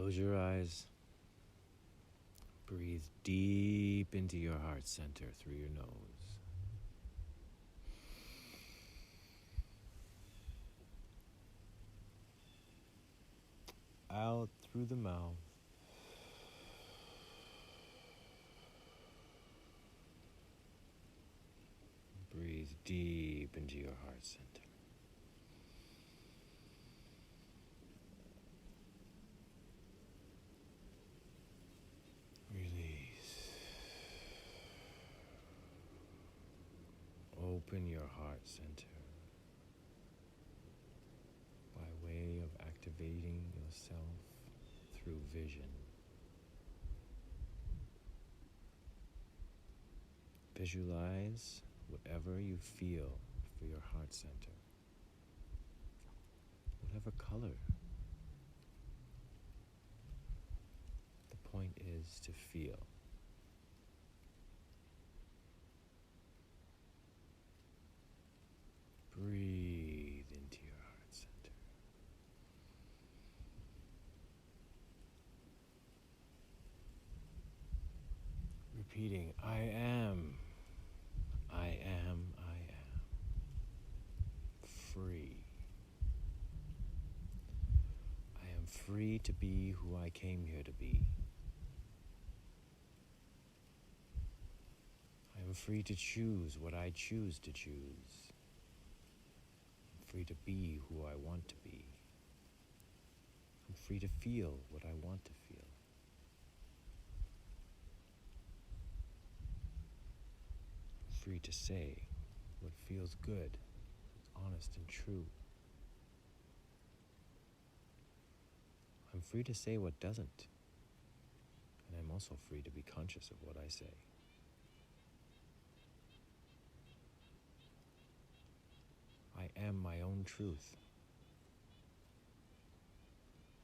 Close your eyes. Breathe deep into your heart center through your nose. Out through the mouth. Breathe deep into your heart center. Release. Open your heart center by way of activating yourself through vision. Visualize whatever you feel for your heart center, whatever color. The point is to feel. Breathe into your heart center. Repeating, I am free. I am free to be who I came here to be. I am free to choose what I choose to choose. I'm free to be who I want to be. I'm free to feel what I want to feel. I'm free to say what feels good, honest and true. I'm free to say what doesn't, and I'm also free to be conscious of what I say. I am my own truth.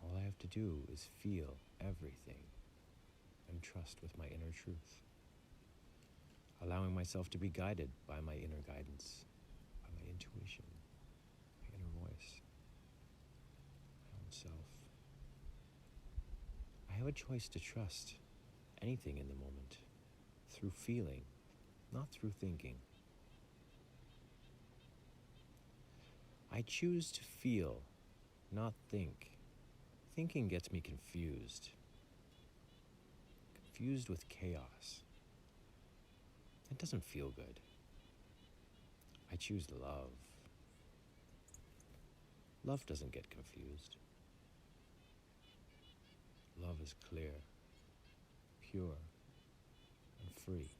All I have to do is feel everything and trust with my inner truth, allowing myself to be guided by my inner guidance, by my intuition, my inner voice, my own self. I have a choice to trust anything in the moment, through feeling, not through thinking. I choose to feel, not think. Thinking gets me confused with chaos. It doesn't feel good. I choose love. Love doesn't get confused. Love is clear, pure, and free.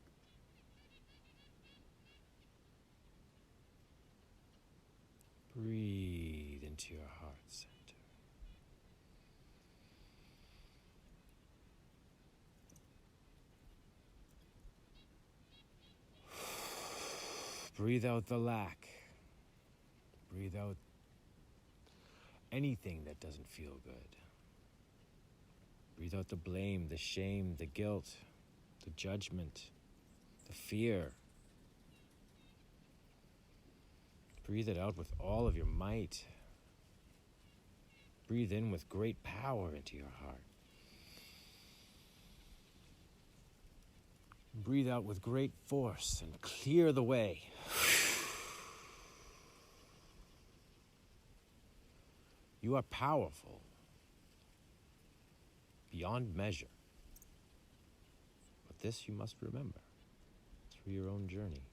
Breathe into your heart center. Breathe out the lack. Breathe out anything that doesn't feel good. Breathe out the blame, the shame, the guilt, the judgment, the fear. Breathe it out with all of your might. Breathe in with great power into your heart. Breathe out with great force and clear the way. You are powerful beyond measure. But this you must remember through your own journey.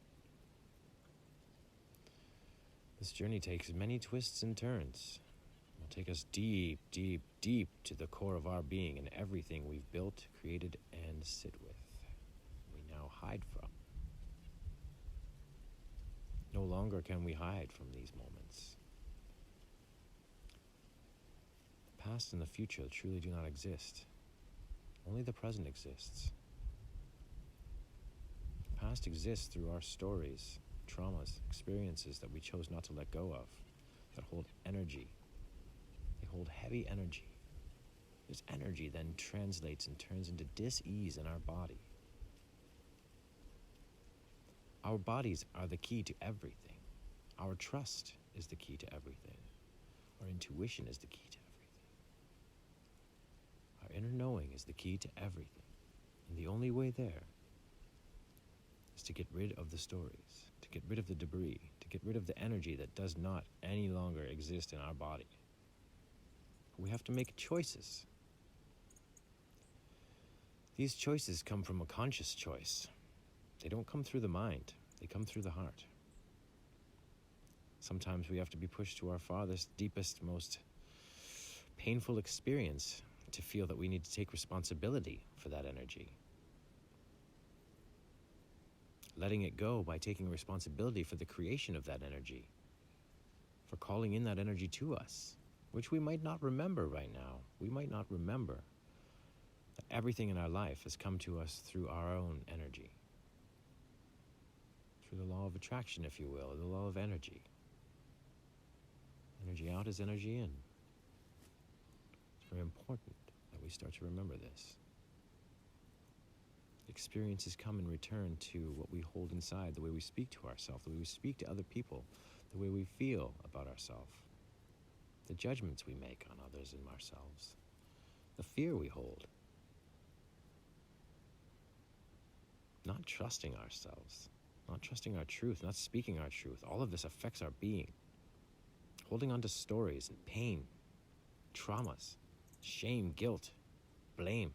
This journey takes many twists and turns. It will take us deep, deep, deep to the core of our being and everything we've built, created, and sit with. We now hide from. No longer can we hide from these moments. The past and the future truly do not exist. Only the present exists. The past exists through our stories, traumas, experiences that we chose not to let go of, that hold energy. They hold heavy energy. This energy then translates and turns into dis-ease in our body. Our bodies are the key to everything. Our trust is the key to everything. Our intuition is the key to everything. Inner knowing is the key to everything. And the only way there is to get rid of the stories, to get rid of the debris, to get rid of the energy that does not any longer exist in our body. We have to make choices. These choices come from a conscious choice. They don't come through the mind, they come through the heart. Sometimes we have to be pushed to our farthest, deepest, most painful experience to feel that we need to take responsibility for that energy. Letting it go by taking responsibility for the creation of that energy, for calling in that energy to us, which we might not remember right now. We might not remember that everything in our life has come to us through our own energy, through the law of attraction, if you will, or the law of energy. Energy out is energy in. It's very important that we start to remember this. Experiences come in return to what we hold inside, the way we speak to ourselves, the way we speak to other people, the way we feel about ourselves, the judgments we make on others and ourselves, the fear we hold, not trusting ourselves, not trusting our truth, not speaking our truth. All of this affects our being. Holding on to stories and pain, traumas, shame, guilt, blame.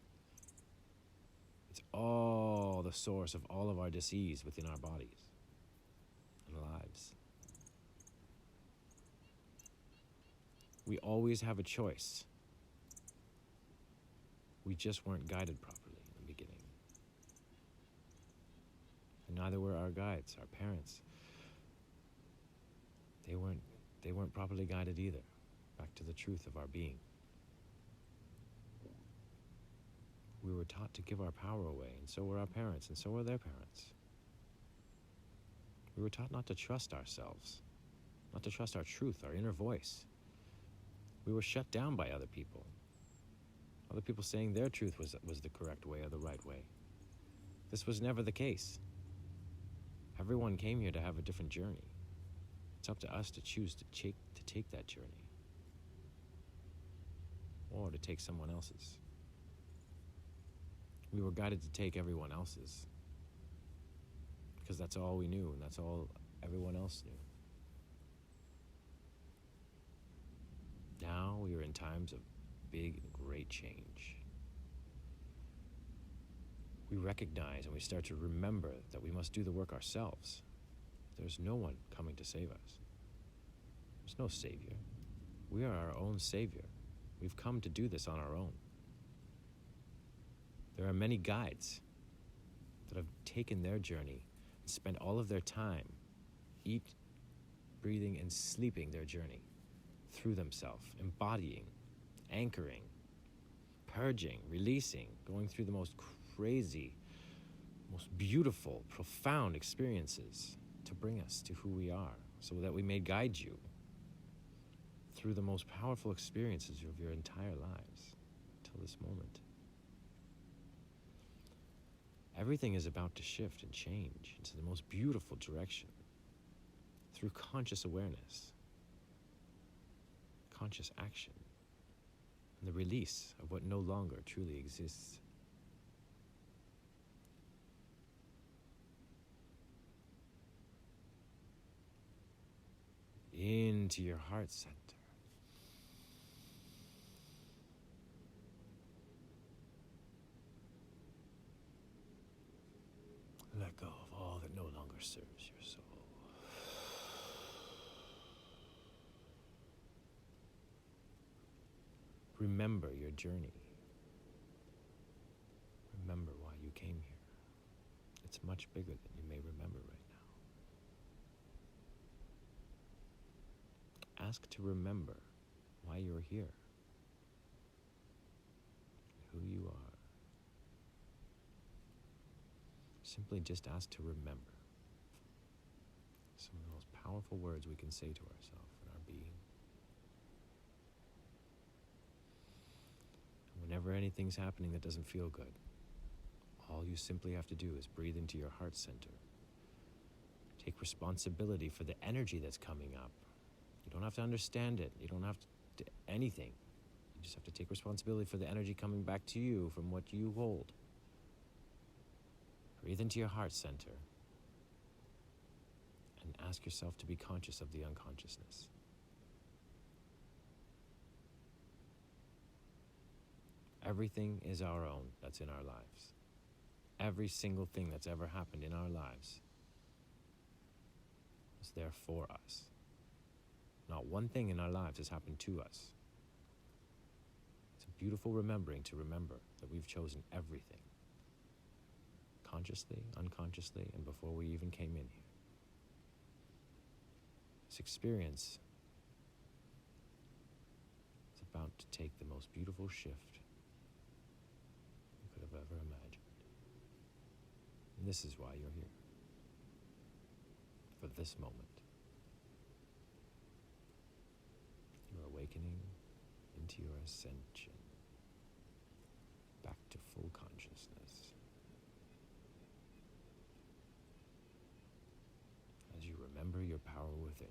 It's all the source of all of our disease within our bodies and lives. We always have a choice. We just weren't guided properly in the beginning. And neither were our guides, our parents. They weren't properly guided either, back to the truth of our being. We were taught to give our power away, and so were our parents, and so were their parents. We were taught not to trust ourselves, not to trust our truth, our inner voice. We were shut down by other people saying their truth was the correct way or the right way. This was never the case. Everyone came here to have a different journey. It's up to us to choose to take that journey, or to take someone else's. We were guided to take everyone else's, because that's all we knew, and that's all everyone else knew. Now we are in times of big and great change. We recognize and we start to remember that we must do the work ourselves. There's no one coming to save us. There's no savior. We are our own savior. We've come to do this on our own. There are many guides that have taken their journey and spent all of their time breathing, and sleeping their journey through themselves, embodying, anchoring, purging, releasing, going through the most crazy, most beautiful, profound experiences to bring us to who we are, so that we may guide you through the most powerful experiences of your entire lives till this moment. Everything is about to shift and change into the most beautiful direction through conscious awareness, conscious action, and the release of what no longer truly exists. Into your heart center. Let go of all that no longer serves your soul. Remember your journey. Remember why you came here. It's much bigger than you may remember right now. Ask to remember why you're here, who you are. Simply just ask to remember. Some of the most powerful words we can say to ourselves in our being. And whenever anything's happening that doesn't feel good, all you simply have to do is breathe into your heart center. Take responsibility for the energy that's coming up. You don't have to understand it. You don't have to anything. You just have to take responsibility for the energy coming back to you from what you hold. Breathe into your heart center and ask yourself to be conscious of the unconsciousness. Everything is our own that's in our lives. Every single thing that's ever happened in our lives is there for us. Not one thing in our lives has happened to us. It's a beautiful remembering to remember that we've chosen everything, consciously, unconsciously, and before we even came in here. This experience is about to take the most beautiful shift you could have ever imagined. And this is why you're here, for this moment. You're awakening into your ascension, back to full consciousness. As you remember your power within.